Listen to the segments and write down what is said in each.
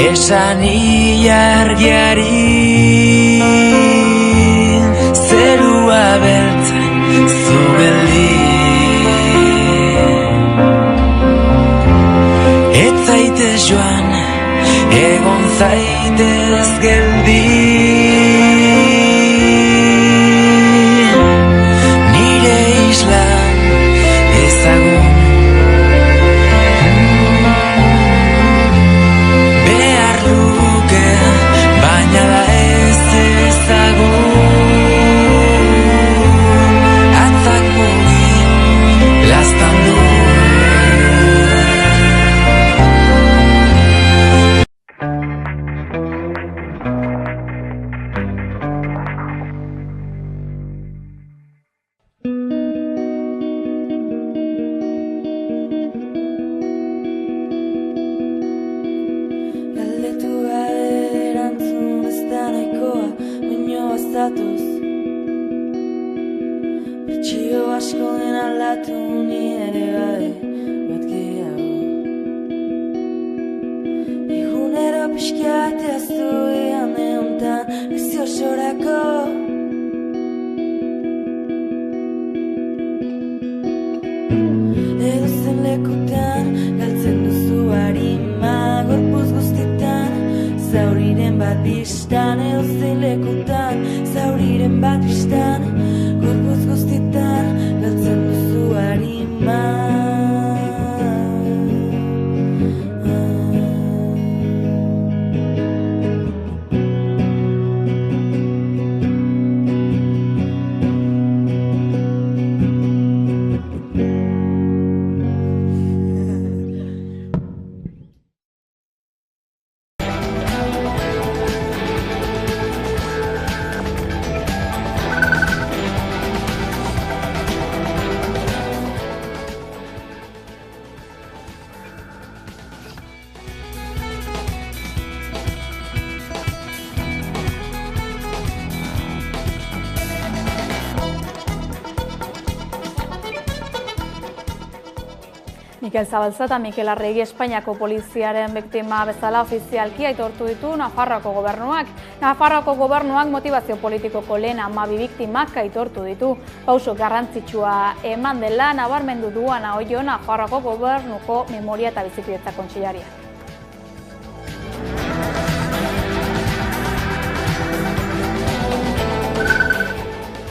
esan ilargiari zerua beltzen zu geldi. Ez zaitez joan, egon zaitez geldi. Nire islan ezagun behar luke, baina da ez ezagun. Atzak mugi lastan du. Bertsio asko den aldatu ni ere bai bat gehiago. Egunero pixka bat aztu ean egontan ez osorako. Edozen lekutan galtzen duzu harima gorpuz guztietan, zauriren bat biztan. Edozen lekutan zauriren bat biztan, gorpuz guztietan galtzen duzu harima. Mikel Zabalza eta Mikel Arregi Espainiako poliziaren biktima bezala ofizialki aitortu ditu Nafarroako gobernuak. Nafarroako gobernuak motibazio politikoko lehen 12 biktimak aitortu ditu. Pauso garrantzitsua eman dela nabarmendu du Ana Oio, Nafarroako gobernuko memoria eta bizikidetza kontseilariak.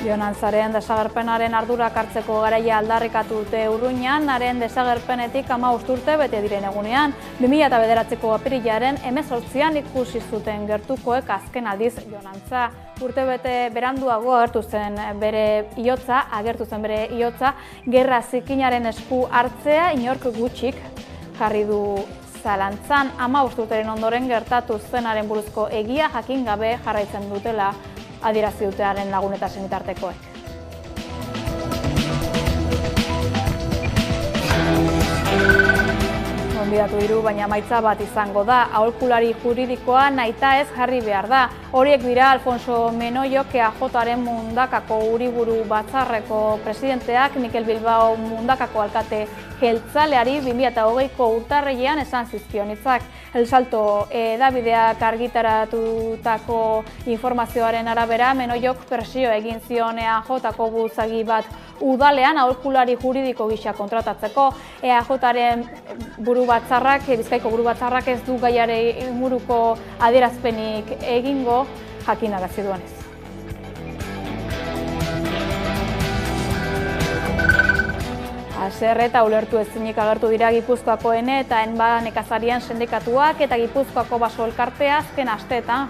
Jonantzaren desagerpenaren ardurak hartzeko garaia aldarrikatu dute Urruñan, haren desagerpenetik 15 urte bete diren egunean. 2009ko apirilaren 18an ikusi zuten gertukoek azken aldiz Jonantza. Urtebete beranduago agertu zen bere ihotza, gerra zikinaren esku hartzea inork gutxik jarri du zalantzan. 15 urteren ondoren gertatu zenaren buruzko egia jakin gabe jarraitzen dutela adierazi dutearen lagun eta senitartekoek. Gonbidatu diru, baina emaitza bat izango da. Aholkulari juridikoa nahita ez jarri behar da. Horiek dira Alfonso Menoyok EAJaren Mundakako Uriburu Batzarreko presidenteak, Mikel Bilbao Mundakako alkate jeltzaleari 2020ko urtarrilean esan zizkion hitzak. El Salto hedabideak argitaratutako informazioaren arabera, Menoyok presio egin zion EAJko buzagi bat udalean aholkulari juridiko gisa kontratatzeko. EAJaren Bizkaiko buru batzarrak ez du gaiare inguruko adierazpenik egingo, jakinarazi duenez. Haserre eta ulertu ezinik agertu dira Gipuzkoako Ene eta Enba nekazarien sindikatuak eta Gipuzkoako baso elkartea azken asteetan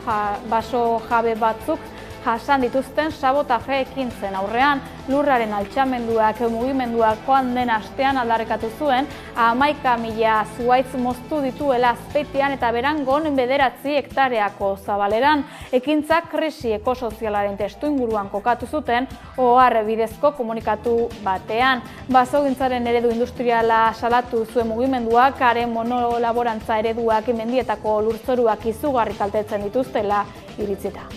baso jabe batzuk jasan dituzten sabotaje ekintzen aurrean. Lurraren altxamenduak mugimenduak joan den astean aldarrikatu zuen 11.000 zuhaitz moztu dituela Azpeitian eta Berangon 9 hektareako zabaleran. Ekintzak krisi ekosozialaren testuinguruan kokatu zuten ohar bidezko komunikatu batean. Basogintzaren eredu industriala salatu zuen mugimenduak haren monolaborantza ereduak mendietako lurzoruak izugarri kaltetzen dituztela iritzita.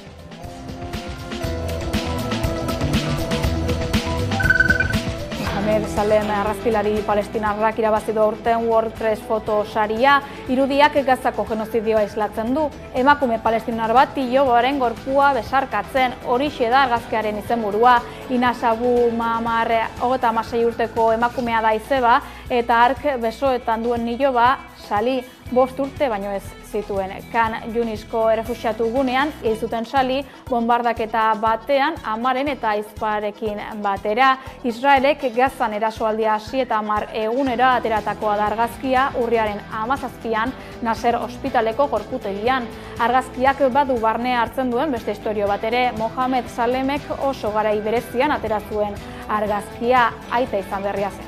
Mohamed Salem argazkilari palestinarrak irabazi du aurten World Press foto saria, irudiak Gazako genozidioa islatzen du. Emakume palestinar bat iloboaren gorpua besarkatzen, horixe da argazkiaren izenburua. Inas Abu Ma'mar 36 urteko emakumea da izeba, eta ark besoetan duen iloba Sali 5 urte baino ez zituen. Khan Yunisko errefuxiatu gunean hil zuten Sali bonbardaketa batean amaren eta aizparekin batera. Israelek Gazan erasoaldia hasi eta 10 egunera ateratakoa da argazkia urriaren 17an Nasser ospitaleko gorputegian. Argazkiak badu barnea hartzen duen beste istorio bat ere. Mohamed Salemek oso garai berezian atera zuen argazkia, aita izan berria zen.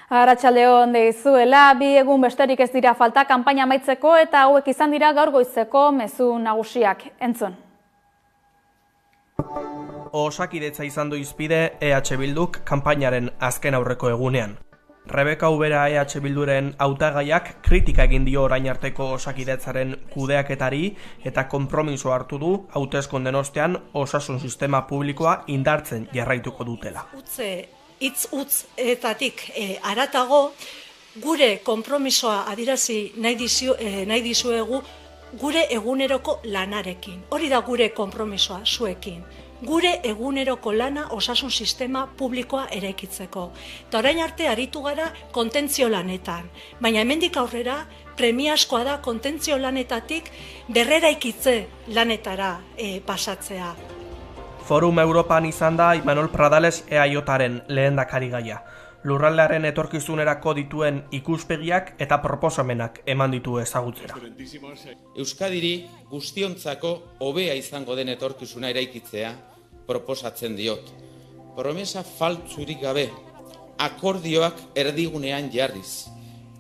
Arratsaldeon deizuela, 2 egun besterik ez dira falta kanpaina amaitzeko eta hauek izan dira gaur goizeko mezu nagusiak. Entzun. Osakidetza izan du hizpide EH Bilduk kanpainaren azken aurreko egunean. Rebeka Ubera EH Bilduren hautagaiak kritika egin dio orain arteko Osakidetzaren kudeaketari eta konpromiso hartu du hauteskundeen ostean osasun sistema publikoa indartzen jarraituko dutela. Hitz-hutzetatik haratago, gure konpromisoa adierazi nahi dizuegu gure eguneroko lanarekin. Hori da gure konpromisoa zuekin. Gure eguneroko lana osasun sistema publikoa eraikitzeko. Eta orain arte aritu gara kontentzio lanetan. Baina hemendik aurrera premiazkoa da kontentzio lanetatik berreraikitze lanetara pasatzea. Forum Europan izan da Imanol Pradales EAJaren lehendakari gaia. Lurraldearen etorkizunerako dituen ikuspegiak eta proposamenak eman ditu ezagutzera. Euskadiri guztiontzako hobea izango den etorkizuna eraikitzea proposatzen diot. Promesa faltsurik gabe, akordioak erdigunean jarriz.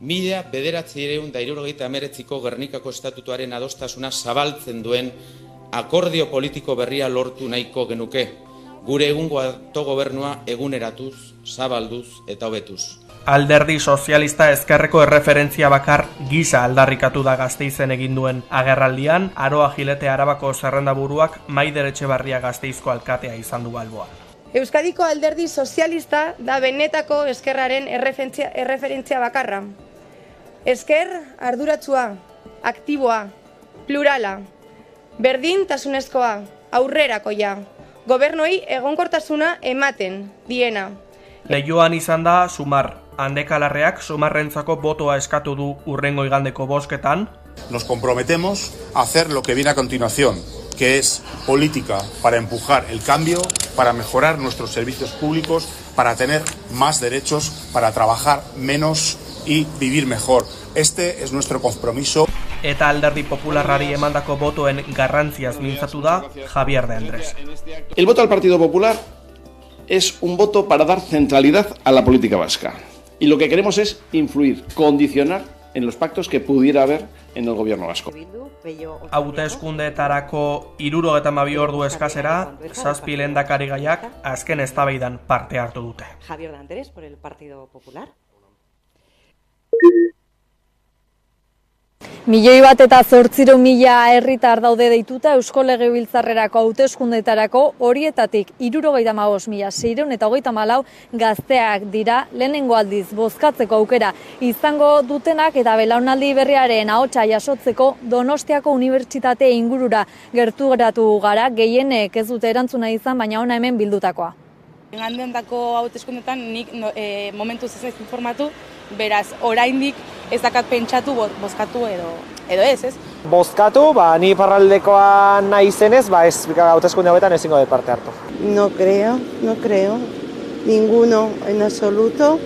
1979ko Gernikako Estatutuaren adostasuna zabaltzen duen akordio politiko berria lortu nahiko genuke, gure egungo autogobernua eguneratuz, zabalduz eta hobetuz. Alderdi Sozialista ezkerreko erreferentzia bakar gisa aldarrikatu da Gasteizen egin duen agerraldian, Aroa Gilete Arabako zerrendaburuak Maider Etxebarria Gasteizko alkatea izan du alboan. Euskadiko Alderdi Sozialista da benetako ezkerraren erreferentzia bakarra. Ezker arduratsua, aktiboa, plurala, berdintasunezkoa, aurrerakoia, gobernoi egonkortasuna ematen diena. Leioan izan da Sumar. Handekalarreak Sumarrentzako botoa eskatu du hurrengo igandeko bozketan. Nos comprometemos a hacer lo que viene a continuación, que es política para empujar el cambio, para mejorar nuestros servicios públicos, para tener más derechos, para trabajar menos y vivir mejor. Este es nuestro compromiso. Eta Alderdi Popularrari emandako botoen garrantziaz mintzatu da Javier de Andrés. El voto al Partido Popular es un voto para dar centralidad a la política vasca. Y lo que queremos es influir, condicionar en los pactos que pudiera haber en el gobierno vasco. Hauteskundeetarako 72 ordu eskasera, 7 lehendakarigaiak azken eztabaidan parte hartu dute. Javier de Andrés por el Partido Popular. 1.800.000 herritar daude deituta Eusko Legebiltzarrerako hauteskundeetarako, horietatik 75.634 gazteak dira lehenengo aldiz bozkatzeko aukera izango dutenak eta belaunaldi berriaren ahotsa jasotzeko Donostiako Unibertsitate ingurura gerturatu gara, gehienek ez dute erantzuna izan, baina hona hemen bildutakoa. Igandendako hauteskundetan nik momentuz ez naiz informatu, beraz oraindik ez dakat pentsatu bozkatu edo ez. Bozkatu, ni iparraldekoa naizenez, ez hauteskunde hauetan ezingo dut parte hartu. No creo. Ninguno en absoluto.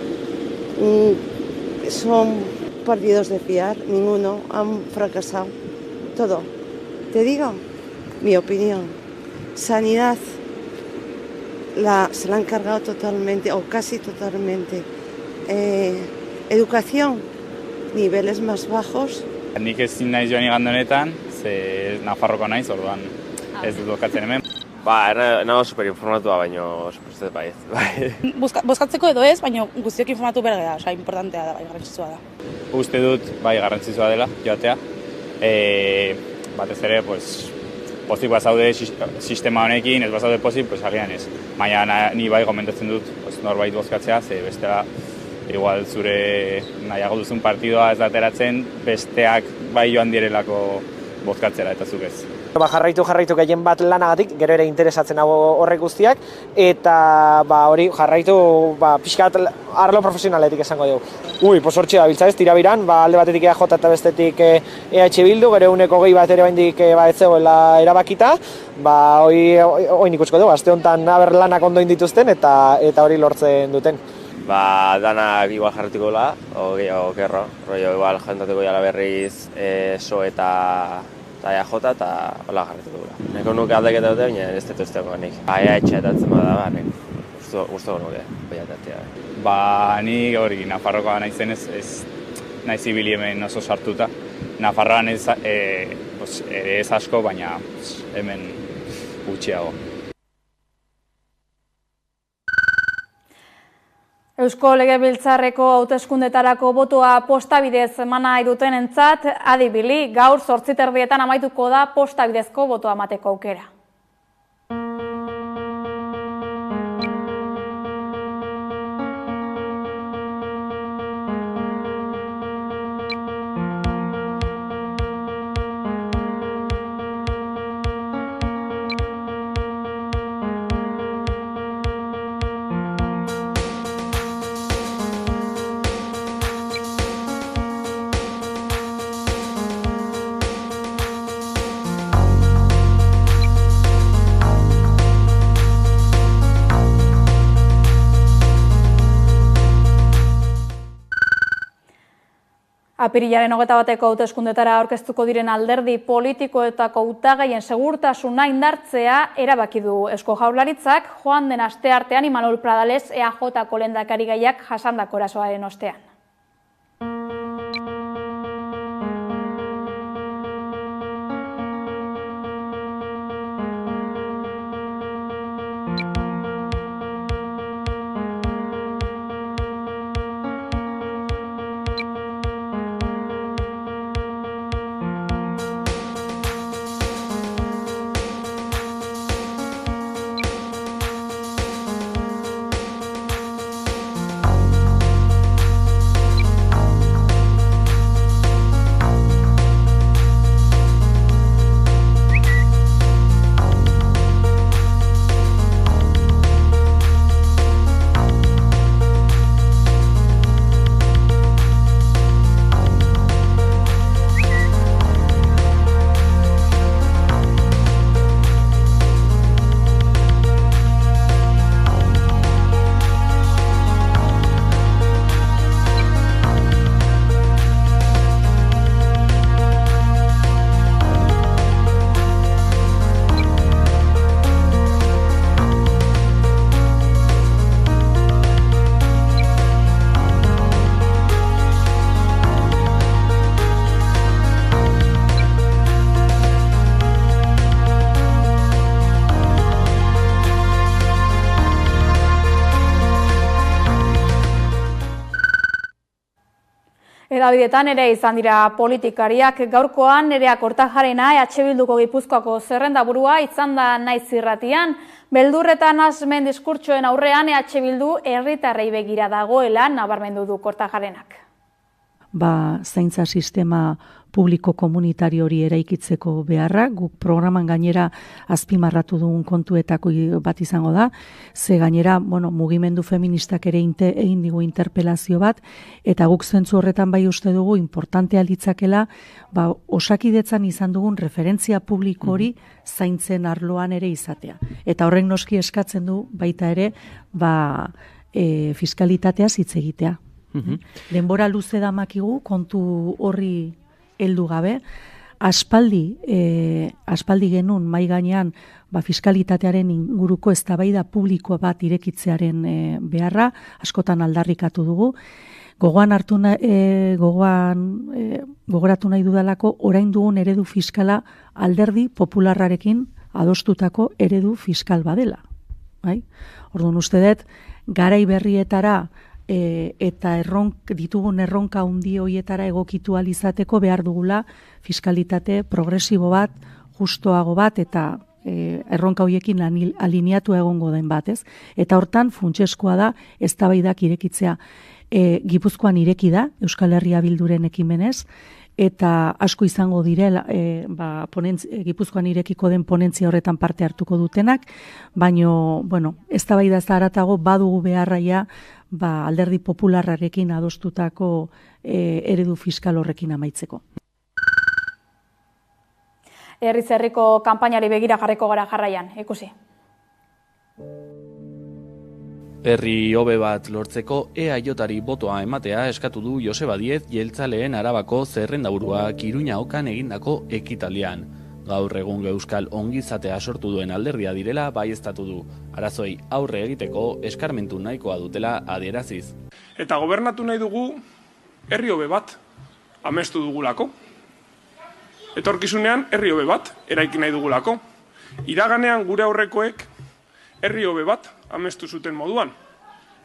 Son partidos de fiar, ninguno. Han fracasado. Todo. Te digo mi opinión. Sanidad se la han cargado totalmente o casi totalmente. Educación, niveles más bajos. Nik ezin naiz joan igande honetan, ze Nafarroko naiz, orduan ez dut bozkatzen hemen. Nago superinformatua, baino uste bai. Bozkatzeko edo ez, baina guztiok informatu behar gara, oza, importantea da, bai, garrantzitsua da. Uste dut, bai, garrantzitsua dela, joatea. Batez ere, pozik bazaude sistema honekin, ez bazaude pozik, agian ez. Baina ni bai gomendatzen dut norbait bozkatzea, ze bestela, igual zure nahiago duzun partidoa ez ateratzen, besteak bai joan direlako bozkatzera eta zuk ez. Jarraitu gehien bat lanagatik, gero ere interesatzen hau horrek guztiak, eta hori jarraitu pixkat arlo profesionaletik esango dugu. Hortxe da biltza ez, tirabiran, alde batetik EAJ eta bestetik EH Bildu, gero 120 bat ere baindik ez zegoela erabakita, hori ikusko dugu, aste honetan aber lanak ondo indituzten eta hori lortzen duten. Danak igual jarrituko la, okerro, igual jentatuko jala berriz SO eta EAJ eta hola jarrituko dula. Neko nuke aldaketa dute, baina ez dut usteko nik. EH etatzen bada guztuko nuke, baiatatea. Ni hori, Nafarrokoa naizen ez naiz ibili hemen oso sartuta. Nafarroan ez asko, baina hemen gutxiago. Eusko Legebiltzarreko hauteskundetarako botoa posta bidez eman nahi dutenentzat, adibili, gaur 8:30 amaituko da posta bidezko botoa emateko aukera. Apirilaren 21 hauteskundetara aurkeztuko diren alderdi politikoetako hautagaien segurtasuna indartzea erabaki du Eusko Jaurlaritzak joan den asteartean Imanol Pradales EAJko lehendakarigaiak jasandako erasoaren ostean. Edabidetan ere izan dira politikariak, gaurkoan Nerea Kortajarena EH Bilduko Gipuzkoako zerrendaburua izan da Naiz irratian. Beldurretan asmen diskurtsoen aurrean EH Bildu herritarrei begira dagoela nabarmendu du Kortajarenak. Zaintza sistema publiko komunitario hori eraikitzeko beharra, guk programan gainera azpimarratu dugun kontuetako bat izango da, ze gainera, mugimendu feministak ere egin digu interpelazio bat, eta guk zentzu horretan bai uste dugu importantea litzakela, osakidetzan izan dugun referentzia publiko hori zaintzen arloan ere izatea. Eta horrek noski eskatzen du baita ere, fiskalitateaz hitz egitea. Denbora luze damakigu kontu horri heldu gabe, aspaldi genuen mai gainean fiskalitatearen inguruko eztabaida publiko bat irekitzearen beharra, askotan aldarrikatu dugu. Gogoratu nahi dudalako orain dugun eredu fiskala alderdi popularrarekin adostutako eredu fiskal badela. Bai? Orduan uste dut, garai berrietara eta ditugun erronka handi horietara egokitu ahal izateko behar dugula fiskalitate progresibo bat, justoago bat eta erronka horiekin alineatu egongo den bat, ez? Eta hortan funtseskoa da eztabaidak irekitzea. Gipuzkoan ireki da Euskal Herria Bilduren ekimenez, eta asko izango direla Gipuzkoan irekiko den ponentzia horretan parte hartuko dutenak, baino, bueno, eztabaida ez da haratago badugu beharraia alderdi popularrarekin adostutako eredu fiskal horrekin amaitzeko. Herriz herriko kanpainari begira jarriko gara jarraian, ikusi. Herri hobe bat lortzeko EAJari botoa ematea eskatu du Joseba Diez jeltzaleen Arabako zerrendaburuak Iruña Okan egindako ekitaldian. Gaur egun euskal ongizatea sortu duen alderdia direla baieztatu du. Arazoi aurre egiteko eskarmentu nahikoa dutela adieraziz. Eta gobernatu nahi dugu herri hobe bat amestu dugulako. Etorkizunean herri hobe bat eraiki nahi dugulako. Iraganean gure aurrekoek herri hobe bat amestu zuten moduan.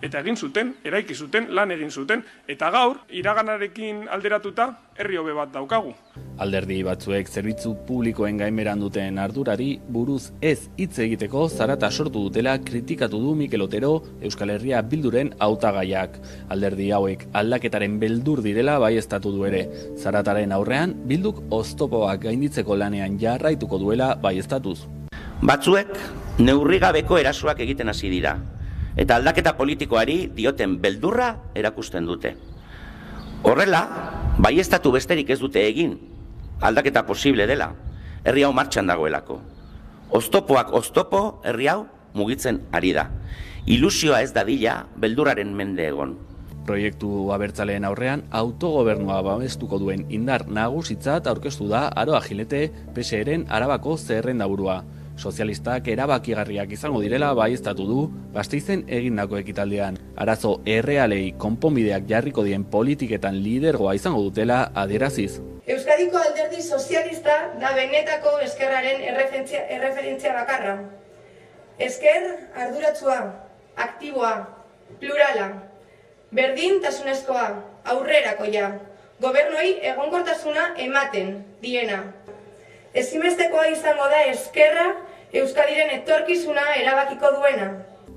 Eta egin zuten, eraiki zuten, lan egin zuten. Eta gaur, iraganarekin alderatuta, herri hobe bat daukagu. Alderdi batzuek zerbitzu publikoen gainberan duten ardurari buruz ez hitz egiteko zarata sortu dutela kritikatu du Mikel Otero Euskal Herria Bilduren hautagaiak. Alderdi hauek aldaketaren beldur direla baieztatu du ere. Zarataren aurrean, Bilduk oztopoak gainditzeko lanean jarraituko duela baieztatuz. Batzuek neurrigabeko erasoak egiten hasi dira. Eta aldaketa politikoari dioten beldurra erakusten dute. Horrela, baieztatu besterik ez dute egin, aldaketa posible dela, herri hau martxan dagoelako. Oztopoak oztopo, herri hau mugitzen ari da. Ilusioa ez dadila beldurraren mende egon. Proiektu abertzaleen aurrean autogobernua babestuko duen indar nagusitzat aurkeztu da Aroa Gilete PSeren Arabako zerrendaburua. Sozialistak erabakigarriak izango direla baieztatu du Gasteizen egindako ekitaldean. Arazo errealei konponbideak jarriko dien politiketan lidergoa izango dutela adieraziz. Euskadiko alderdi sozialista da benetako eskerraren erreferentzia bakarra. Esker arduratsua, aktiboa, plurala, berdintasunezkoa, aurrerakoia, gobernuei egonkortasuna ematen diena. Ezinbestekoa izango da eskerra Euskadiren etorkizuna erabakiko duena.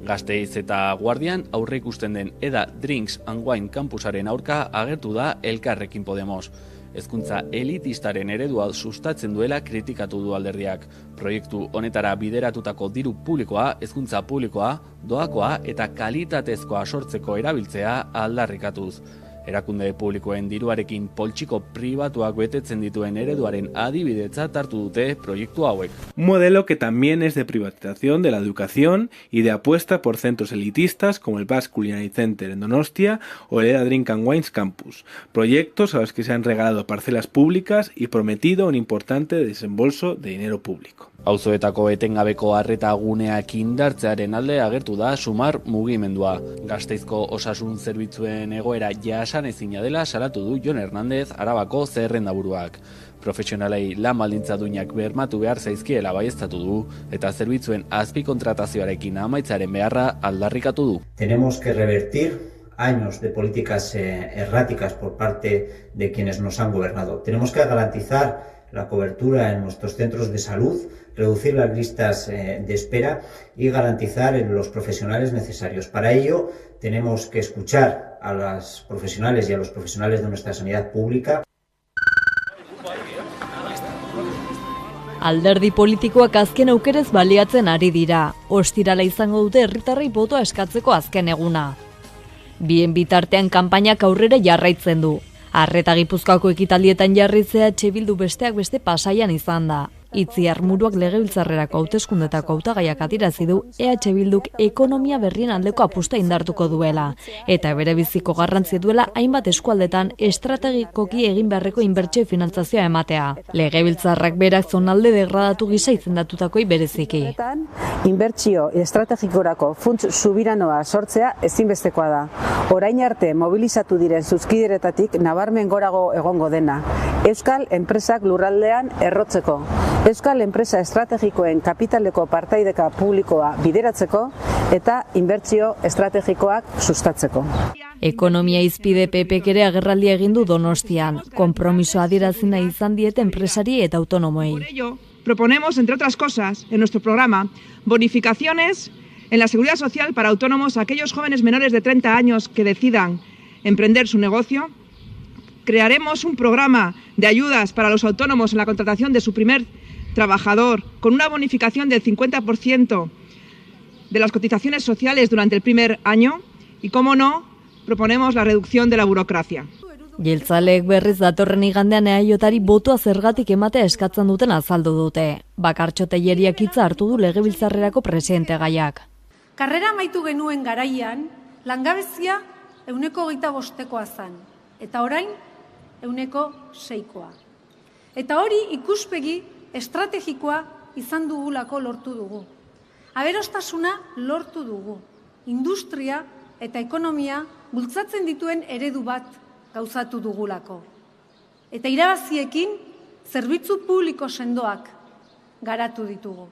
Gasteiz eta Guardian aurre ikusten den Eda Drinks and Wine campusaren aurka agertu da Elkarrekin Podemos. Hezkuntza elitistaren eredua sustatzen duela kritikatu du alderdiak. Proiektu honetara bideratutako diru publikoa, hezkuntza publikoa, doakoa eta kalitatezkoa sortzeko erabiltzea aldarrikatuz. Erakunde publikoen diruarekin poltsiko pribatuak betetzen dituen ereduaren adibidetzat hartu dute proiektu hauek. Un modelo que también es de privatización de la educación y de apuesta por centros elitistas como el Basque Culinary Center en Donostia o el Eda Drink and Wines Campus, proyectos a los que se han regalado parcelas públicas y prometido un importante desembolso de dinero público. Auzoetako etengabeko arreta guneak indartzearen alde agertu da Sumar mugimendua. Gasteizko osasun zerbitzuen egoera jasanezina dela salatu du Jon Hernández Arabako zerrendaburuak. Profesionalei lan baldintza duinak bermatu behar zaizkiela baieztatu du eta zerbitzuen azpikontratazioarekin amaitzaren beharra aldarrikatu du. Tenemos que revertir años de políticas erráticas por parte de quienes nos han gobernado. Tenemos que garantizar la cobertura en nuestros centros de salud, reducir las listas de espera y garantizar los profesionales necesarios. Para ello tenemos que escuchar a los profesionales y a los profesionales de nuestra sanidad pública. Alderdi politikoak azken aukerez baliatzen ari dira. Ostirala izango dute herritarrei botoa eskatzeko azken eguna. Bien bitartean kanpainak aurrera jarraitzen du. Arreta Gipuzkoako ekitaldietan jarritzea Bildu besteak beste Pasaian izan da. Itziar Muruak legebiltzarrerako hauteskundetako hautagaiak adierazi du Bilduk ekonomia berrien aldeko apusta indartuko duela eta bere biziko garrantzia duela hainbat eskualdetan estrategikoki egin beharreko inbertsio finantzazioa ematea. Legebiltzarrak berak zonalde degradatu gisa izendatutakoei bereziki. Inbertsio estrategikorako funts subiranoa sortzea ezinbestekoa da. Orain arte mobilizatu diren zuzkideretatik nabarmen gorago egongo dena Euskal enpresak lurraldean errotzeko, Euskal enpresa estrategikoen kapitaleko partaideka publikoa bideratzeko eta inbertsio estrategikoak sustatzeko. Ekonomia hizpide PPek ere agerraldia egin du Donostian, konpromisoa adierazi nahi izan diete enpresari eta autonomoei. Por ello, proponemos, entre otras cosas, en nuestro programa, bonificaciones en la seguridad social para autónomos a aquellos jóvenes menores de 30 años que decidan emprender su negocio. Crearemos un programa de ayudas para los autónomos en la contratación de su primer trabajador, con una bonificación del 50% de las cotizaciones sociales durante el primer año y, cómo no, proponemos la reducción de la burocracia. Jeltzaleek berriz datorren igandean EAJari botoa zergatik ematea eskatzen duten azaldu dute. Bakartxo Telleriak hitza hartu du legebiltzarrerako presidente gaiak. Karrera amaitu genuen garaian, langabezia 25%koa zen, eta orain 6%. Eta hori ikuspegi estrategikoa izan dugulako lortu dugu. Aberostasuna lortu dugu. Industria eta ekonomia bultzatzen dituen eredu bat gauzatu dugulako. Eta irabaziekin zerbitzu publiko sendoak garatu ditugu.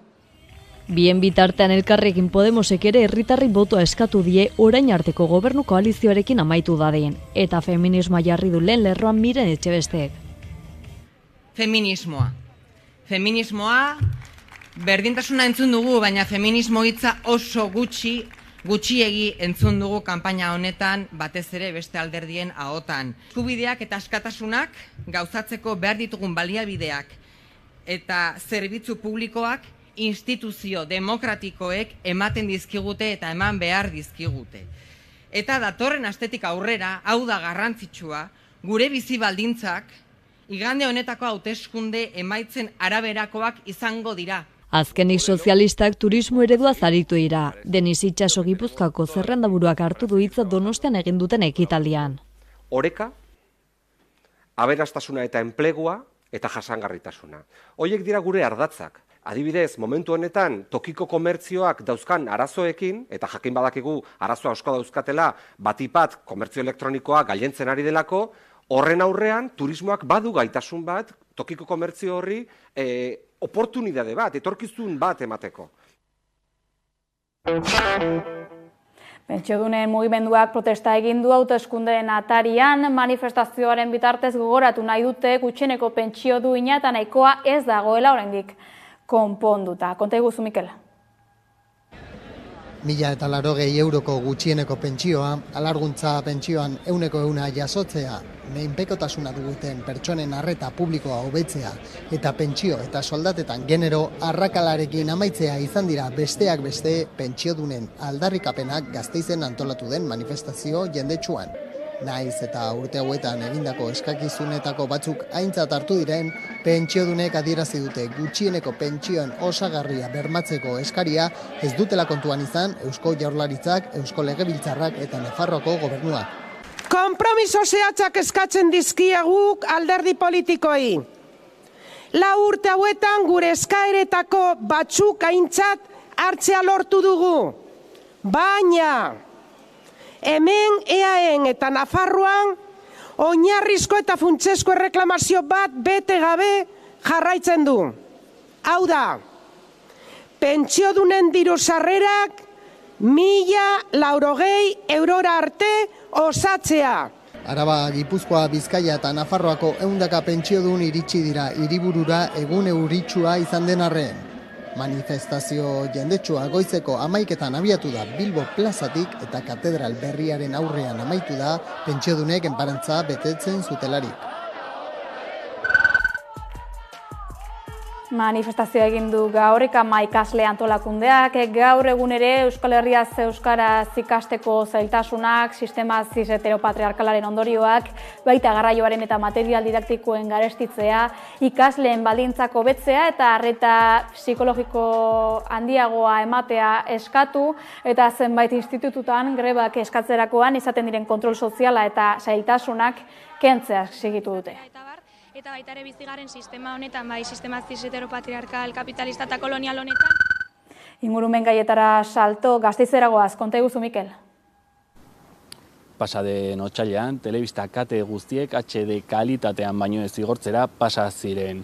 Bien bitartean Elkarrekin Podemosek ere herritarrei botoa eskatu die orain arteko gobernu koalizioarekin amaitu dadin, eta feminismoa jarri du lehen lerroan Miren Etxebesteek. Feminismoa berdintasuna entzun dugu, baina feminismo hitza oso gutxiegi entzun dugu kanpaina honetan, batez ere beste alderdien ahotan. Eskubideak eta askatasunak gauzatzeko behar ditugun baliabideak eta zerbitzu publikoak instituzio demokratikoek ematen dizkigute eta eman behar dizkigute. Eta datorren astetik aurrera, hau da garrantzitsua, gure bizi baldintzak igande honetako hauteskunde emaitzen araberakoak izango dira. Azkenik sozialistak turismo eredua zaritu dira. Denis Itxaso Gipuzkoako zerrendaburuak hartu du hitza Donostian egin duten ekitaldian. Oreka, aberastasuna eta enplegua eta jasangarritasuna. Horiek dira gure ardatzak. Adibidez, momentu honetan tokiko komertzioak dauzkan arazoekin, eta jakin badakigu arazoa asko dauzkatela, batipat komertzio elektronikoa gailentzen ari delako, horren aurrean turismoak badu gaitasun bat tokiko komertzio horri oportunidade bat, etorkizun bat emateko. Pentsiodunen mugimenduak protesta egin du hauteskundeen atarian, manifestazioaren bitartez gogoratu nahi dute gutxieneko pentsio duina eta nahikoa ez dagoela oraindik konponduta. Konta iguzu, Mikel. 1.080 euroko gutxieneko pentsioa, alarguntza pentsioan 100% jasotzea, menpekotasuna duten pertsonen arreta publikoa hobetzea eta pentsio eta soldatetan genero arrakalarekin amaitzea izan dira besteak beste pentsiodunen aldarrikapenak Gasteizen antolatu den manifestazio jendetsuan. Naiz eta urte hauetan egindako eskakizunetako batzuk aintzat hartu diren, pentsiodunek adierazi dute gutxieneko pentsioen osagarria bermatzeko eskaria ez dutela kontuan izan Eusko Jaurlaritzak, Eusko Legebiltzarrak eta Nafarroako gobernuak. Konpromiso zehatzak eskatzen dizkieguk alderdi politikoi. 4 urte hauetan gure eskaeretako batzuk aintzat hartzea lortu dugu. Baina hemen EAEn eta Nafarroan oinarrizko eta funtsezko erreklamazio bat bete gabe jarraitzen du. Hau da, pentsiodunen diru sarrerak 1.080 eurora arte osatzea. Araba, Gipuzkoa, Bizkaia eta Nafarroako 100 pentsiodun iritsi dira hiriburura egun euritsua izan den arren. Manifestazio jendetsua goizeko 11etan abiatu da Bilbo plazatik eta katedral berriaren aurrean amaitu da pentsiodunek enparantza betetzen zutelarik. Manifestazioa egin du gaur ikasle antolakundeak, gaur egun ere Euskal Herriaz euskaraz ikasteko zailtasunak, sistema cis-heteropatriarkalaren ondorioak, baita garraioaren eta material didaktikoen garestitzea, ikasleen baldintzak hobetzea eta arreta psikologiko handiagoa ematea eskatu, eta zenbait institututan grebak eskatzerakoan izaten diren kontrol soziala eta zailtasunak kentzeak segitu dute. Eta baita ere bizigaren sistema honetan, bai sistema cis-heteropatriarkal, kapitalista eta kolonial honetan. Ingurumen gaietara salto, Gasteizera goaz, konta iguzu, Mikel. Pasaden otsailean, telebista kate guztiek HD kalitatean baino ez igortzera pasa ziren.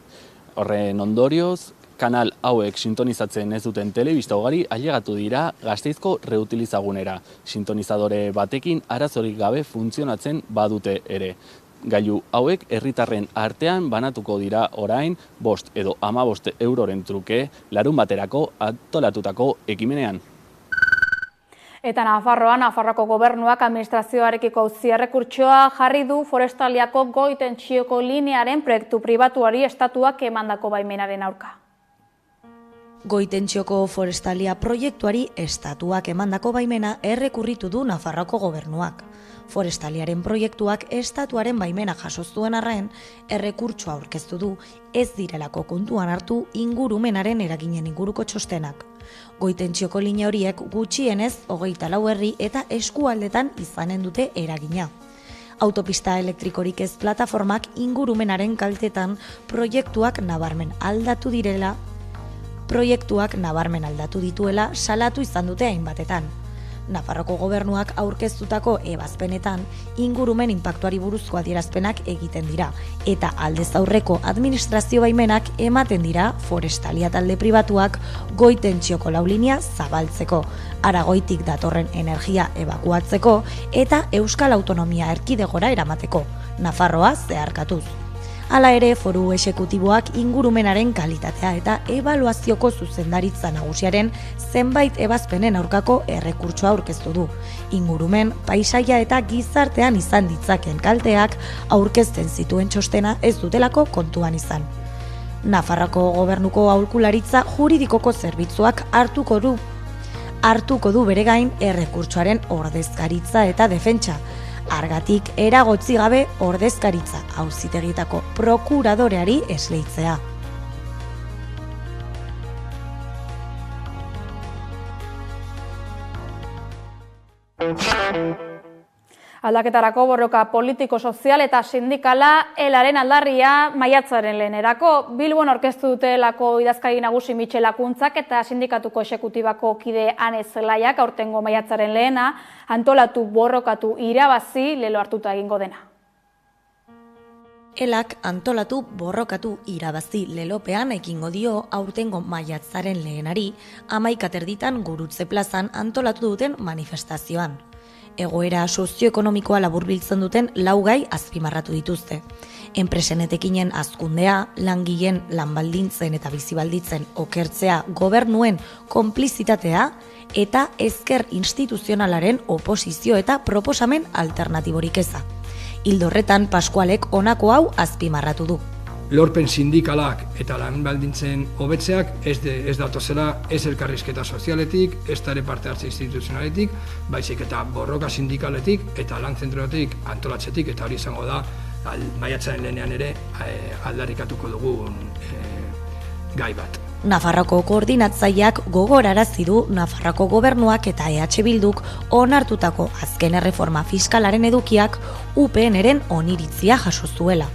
Horren ondorioz, kanal hauek sintonizatzen ez duten telebista ugari ailegatu dira Gasteizko reutilizagunera. Sintonizadore batekin arazorik gabe funtzionatzen badute ere. Gailu hauek herritarren artean banatuko dira orain 5 edo 15 euroren truke larunbaterako antolatutako ekimenean. Eta Nafarroako gobernuak administrazioarekiko auzia-errekurtsoa jarri du Forestaliako goi-tentsioko linearen proiektu pribatuari estatuak emandako baimenaren aurka. Goi-tentsioko Forestalia proiektuari estatuak emandako baimena errekurritu du Nafarroako gobernuak. Forestaliaren proiektuak estatuaren baimena jaso zuen arren, errekurtsoa aurkeztu du ez direlako kontuan hartu ingurumenaren eraginen inguruko txostenak. Goi-tentsioko linea horiek gutxienez 24 herri eta eskualdetan izanen dute eragina. Autopista elektrikorik ez plataformak ingurumenaren kaltetan proiektuak nabarmen aldatu dituela salatu izan dute hainbatetan. Nafarroko gobernuak aurkeztutako ebazpenetan ingurumen inpaktuari buruzko adierazpenak egiten dira eta aldez aurreko administrazio baimenak ematen dira Forestalia talde pribatuak goi-tentsioko laulinea zabaltzeko, Aragoitik datorren energia ebakuatzeko eta Euskal Autonomia Erkidegora eramateko, Nafarroa zeharkatuz. Hala ere, foru exekutiboak ingurumenaren kalitatea eta ebaluazioko zuzendaritza nagusiaren zenbait ebazpenen aurkako errekurtsoa aurkeztu du. Ingurumen, paisaia eta gizartean izan ditzaken kalteak aurkezten zituen txostena ez dutelako kontuan izan. Nafarroako gobernuko aholkularitza juridikoko zerbitzuak hartuko du bere gain errekurtsoaren ordezkaritza eta defentsa. Argatik eragotzi gabe ordezkaritza auzitegietako prokuradoreari esleitzea. Aldaketarako borroka politiko, sozial eta sindikala elaren aldarria maiatzaren lehenerako. Bilbon aurkeztu dutelako idazkari nagusi Mitxel Akuntzak eta sindikatuko exekutibako kide Ane Zelaiak aurtengo maiatzaren lehena antolatu, borrokatu, irabazi lelo hartuta egingo dena. Elak antolatu, borrokatu, irabazi lelopean ekingo dio aurtengo maiatzaren lehenari 11 Gurutze plazan antolatu duten manifestazioan. Egoera sozioekonomikoa laburbiltzen duten 4 gai azpimarratu dituzte. Enpresen etekinen hazkundea, langileen lanbaldintzen eta bizibalditzen okertzea, gobernuen konplizitatea eta ezker instituzionalaren oposizio eta proposamen alternatiborik eza. Ildo horretan Paskualek honako hau azpimarratu du. Lorpen sindikalak eta lanbaldintzen hobetzeak ez datozela ez elkarrizketa sozialetik, ez ere parte hartze instituzionaletik, baizik eta borroka sindikaletik eta lan zentroetik antolatzetik, eta hori izango da maiatzaren lehenean ere aldarrikatuko dugun gai bat. Nafarroako koordinatzaileak gogorarazi du Nafarroako gobernuak eta EH Bilduk onartutako azken erreforma fiskalaren edukiak UPNren oniritzia jaso zuela.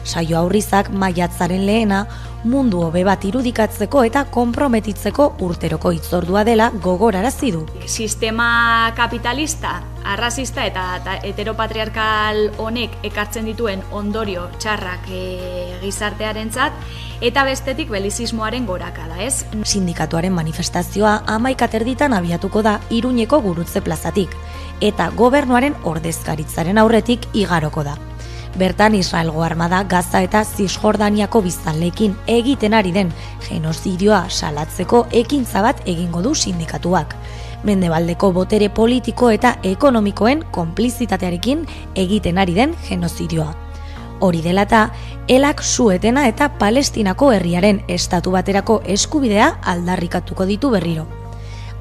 Saio Aurrizak maiatzaren lehena mundu hobe bat irudikatzeko eta konprometitzeko urteroko hitzordua dela gogorarazi du. Sistema kapitalista, arrazista eta heteropatriarkal honek ekartzen dituen ondorio txarrak gizartearentzat eta bestetik belizismoaren gorakada, ez? Sindikatuaren manifestazioa 11 abiatuko da Iruñeko Gurutze plazatik eta gobernuaren ordezkaritzaren aurretik igaroko da. Bertan Israelgo armada Gaza eta Zisjordaniako biztanleekin egiten ari den genozidioa salatzeko ekintza bat egingo du sindikatuak. Mendebaldeko botere politiko eta ekonomikoen konplizitatearekin egiten ari den genozidioa. Hori dela eta, Elak Suetena eta Palestinako herriaren estatu baterako eskubidea aldarrikatuko ditu berriro.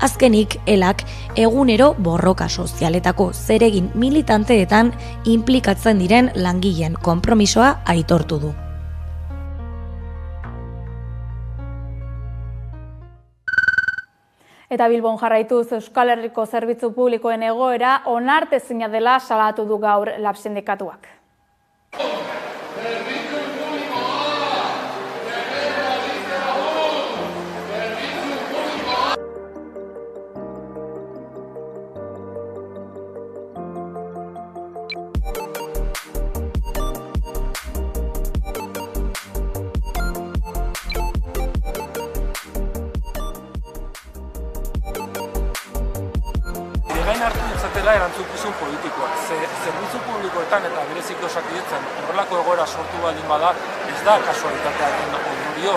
Azkenik, Elak egunero borroka sozialetako zeregin militanteetan inplikatzen diren langileen konpromisoa aitortu du. Eta Bilbon jarraituz Euskal Herriko zerbitzu publikoen egoera onartezina dela salatu du gaur LAB sindikatuak. gain hartu ditzatela erantzukizun politikoak. Zerbitzu publikoetan eta bereziki Osakidetzan horrelako egoera sortu baldin bada, ez da kasualitatearen ondorio.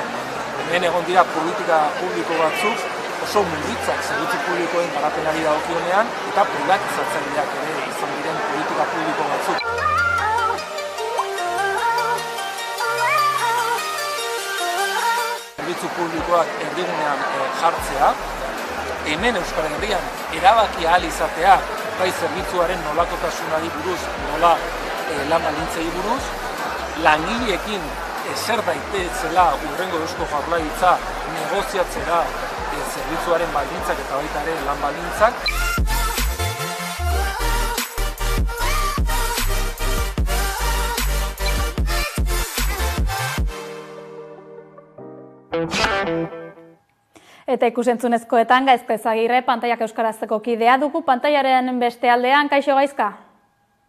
Hemen egon dira politika publiko batzuk oso murritzak zerbitzu publikoen garapenari dagokionean eta pribatizatzaileak ere izan diren politika publiko batzuk. Zerbitzu publikoak erdigunean jartzea, hemen Euskal Herrian erabaki ahal izatea, bai zerbitzuaren nolakotasunari buruz, nola lan baldintzei buruz, langileekin ezer daitezela hurrengo Eusko Jaurlaritza negoziatzera zerbitzuaren baldintzak eta baita ere lan baldintzak. Eta ikusentzunezkoetan Gaizka Ezagirre, Pantaiak Euskarazteko kidea dugu pantailaren beste aldean. Kaixo Gaizka?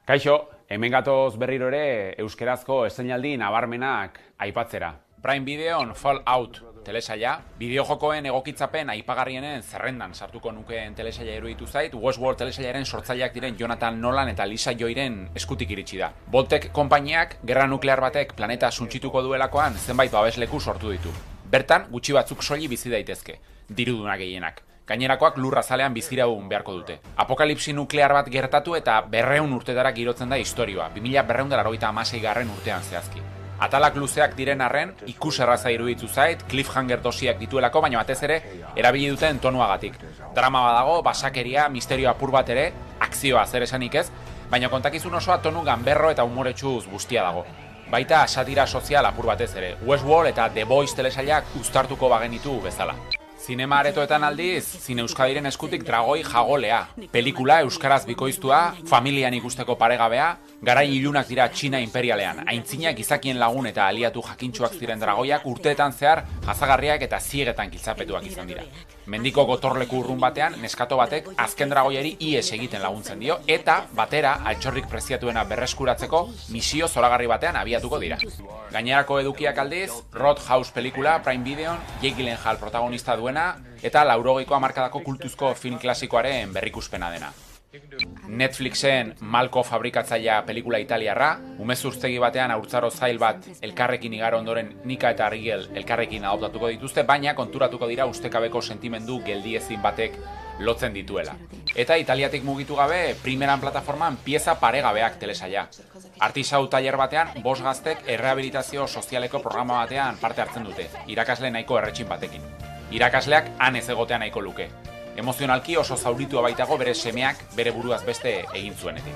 Kaixo, hemen gatoz berriro ere euskarazko eszenaldi nabarmenak aipatzera. Prime Videon Fallout telesaila, bideojokoen egokitzapen aipagarrienen zerrendan sartuko nukeen telesaila iruditu zait. Westworld telesailaren sortzaileak diren Jonathan Nolan eta Lisa Joyren eskutik iritsi da. Voltec konpainiak gerra nuklear batek planeta suntsituko duelakoan zenbait babesleku sortu ditu. Bertan, gutxi batzuk soili bizi daitezke, dirudunak gehienak. Gainerakoak lur azalean biziraun beharko dute. Apokalipsi nuklear bat gertatu eta 200 urtetara girotzen da istorioa, 2286 urtean zehazki. Atalak luzeak diren arren, ikuserraza iruditu zait, cliffhanger dosiak dituelako, baina batez ere, erabili duten tonuagatik. Drama badago, basakeria, misterio apur bat ere, akzioa zer esanik ez, baina kontakizun osoa tonu ganberro eta humoretsuz guztia dago. Baita satira sozial apur batez ere, Westworld eta The Boys telesailak uztartuko bagenitu bezala. Zinema aretoetan aldiz, Zine Euskadiren eskutik Dragoi Jagolea. Pelikula euskaraz bikoiztua, familian ikusteko paregabea, garai ilunak dira Txina imperialean. Aintzinak gizakien lagun eta aliatu jakintsuak ziren dragoiak urteetan zehar jazagarriak eta ziegetan giltzapetuak izan dira. Mendiko gotorleku urrun batean, neskato batek azken dragoiari ihes egiten laguntzen dio, eta batera altxorrik preziatuena berreskuratzeko misio zoragarri batean abiatuko dira. Gainerako edukiak aldiz, Roadhouse pelikula, Prime Videon, Jake Gyllenhaal protagonista duena, eta 80ko hamarkadako kultuzko film klasikoaren berrikuspena dena. Netflixen Malko fabrikatzailea pelikula italiarra, umezurtegi batean haurtzaro zail bat elkarrekin igaro ondoren Nika eta Rigel elkarrekin adoptatuko dituzte, baina konturatuko dira ustekabeko sentimendu geldiezin batek lotzen dituela. Eta Italiatik mugitu gabe, primeran plataforman pieza paregabeak telesaila. Artisau tailer batean, 5 gaztek errehabilitazio sozialeko programa batean parte hartzen dute, irakasle nahiko erretxin batekin. Irakasleak han ez egotea nahiko luke. Emozionalki oso zauritua baitago bere semeak bere buruaz beste egin zuenetik.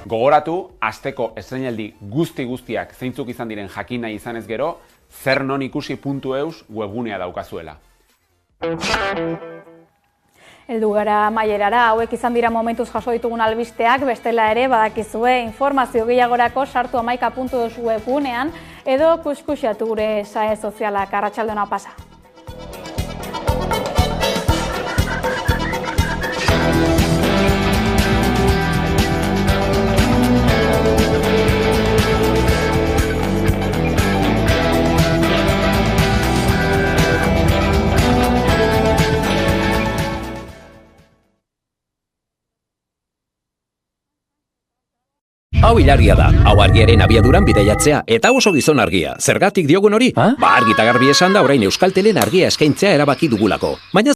Gogoratu, asteko estreinaldi guztiak zeintzuk izan diren jakin nahi izanez gero, zernonikusi.eus webgunea daukazuela. Heldu gara amaierara, hauek izan dira momentuz jaso ditugun albisteak, bestela ere badakizue informazio gehiagorako sartu amaika.eus webgunean edo kuskusiatu gure sare sozialak. Arratsaldona pasa. Hau ilargia da, hau argiaren abiaduran bidaiatzea, eta oso gizon argia. Zergatik diogun hori? Argi eta garbi esan da orain Euskaltelen argia eskaintzea erabaki dugulako. Baina